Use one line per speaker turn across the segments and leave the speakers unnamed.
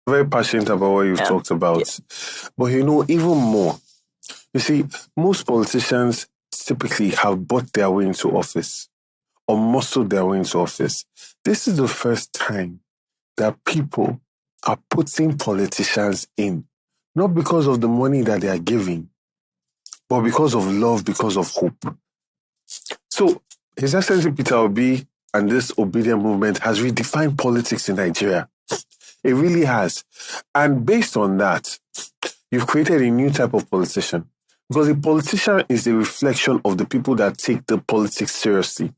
very passionate about what you've talked about. Yeah. But even more, you see, most politicians typically have bought their way into office or muscled their way into office. This is the first time that people are putting politicians in, not because of the money that they are giving, but because of love, because of hope. So, His Excellency Peter Obi and this obedient movement has redefined politics in Nigeria. It really has. And based on that, you've created a new type of politician. Because a politician is a reflection of the people that take the politics seriously.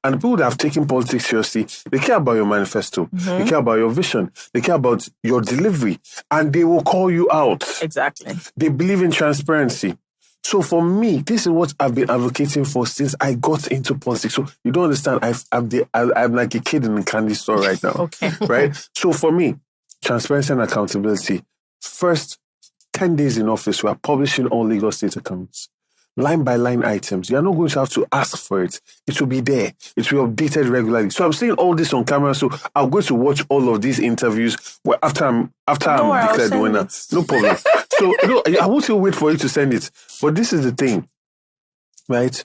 And the people that have taken politics seriously, they care about your manifesto. They care about your vision. They care about your delivery. And they will call you out.
Exactly.
They believe in transparency. So for me, this is what I've been advocating for since I got into politics. So you don't understand, I'm like a kid in a candy store right now.
Okay.
Right? So for me, transparency and accountability. First 10 days in office, we are publishing all Lagos State accounts. Line by line items. You're not going to have to ask for it. It will be there. It will be updated regularly. So I'm saying all this on camera. So I'm going to watch all of these interviews after I'm declared the winner. No problem. So I won't still wait for you to send it. But this is the thing, right?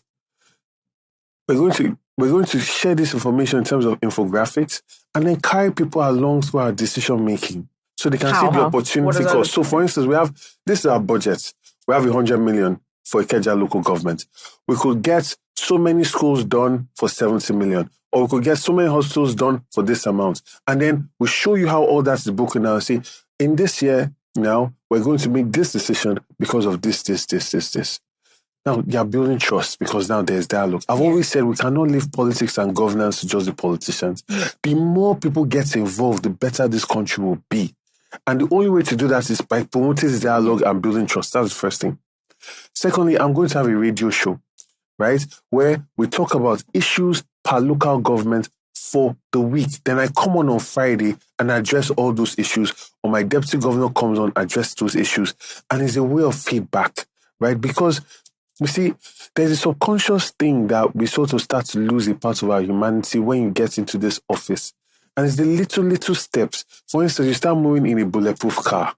We're going to share this information in terms of infographics and then carry people along through our decision making so they can see the opportunity cost. So for instance, this is our budget. We have 100 million for Ikeja local government. We could get so many schools done for 70 million, or we could get so many hospitals done for this amount. And then we show you how all that is broken down. See, in this year now, we're going to make this decision because of this. Now, you're building trust because now there's dialogue. I've always said we cannot leave politics and governance to just the politicians. The more people get involved, the better this country will be. And the only way to do that is by promoting this dialogue and building trust. That's the first thing. Secondly, I'm going to have a radio show, right, where we talk about issues per local government for the week. Then I come on Friday and address all those issues, or my deputy governor comes on, address those issues. And it's a way of feedback, right? Because, you see, there's a subconscious thing that we sort of start to lose a part of our humanity when you get into this office. And it's the little steps. For instance, you start moving in a bulletproof car.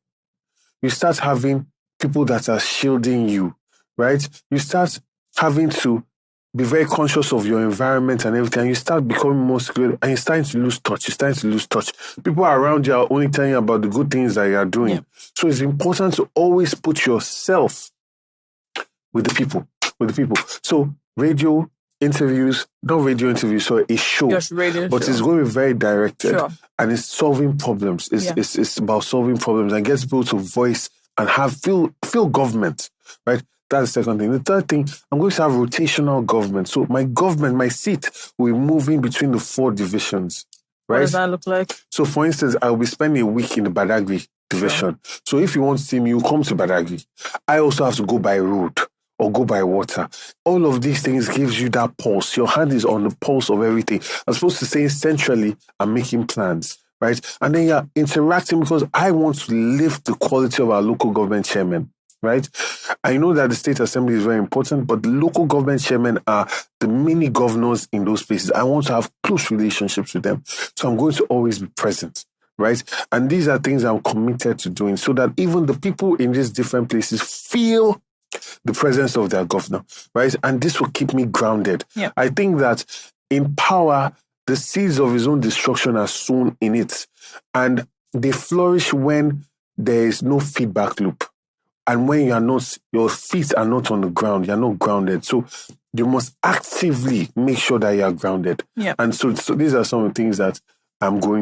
You start having people that are shielding you, right? You start having to be very conscious of your environment and everything. And you start becoming more secure and you're starting to lose touch. People around you are only telling you about the good things that you are doing. Yeah. So it's important to always put yourself with the people. So radio interviews, not radio interviews, so a show.
Just radio
but
show.
It's going to be very directed. Sure. And it's solving problems. It's about solving problems and gets people to voice and feel government, right? That's the second thing. The third thing, I'm going to have rotational government. So my seat will be moving between the 4 divisions, right?
What does that look like?
So for instance, I will be spending a week in the Badagry division. Sure. So if you want to see me, you come to Badagry. I also have to go by road or go by water. All of these things gives you that pulse. Your hand is on the pulse of everything. I'm supposed to stay centrally and making plans. Right? And then you're interacting because I want to lift the quality of our local government chairmen, right? I know that the state assembly is very important, but the local government chairmen are the mini governors in those places. I want to have close relationships with them. So I'm going to always be present, right? And these are things I'm committed to doing so that even the people in these different places feel the presence of their governor, right? And this will keep me grounded.
Yeah.
I think that in power, the seeds of his own destruction are sown in it. And they flourish when there is no feedback loop. And when your feet are not on the ground, you're not grounded. So you must actively make sure that you are grounded.
Yeah.
And so these are some of the things that I'm going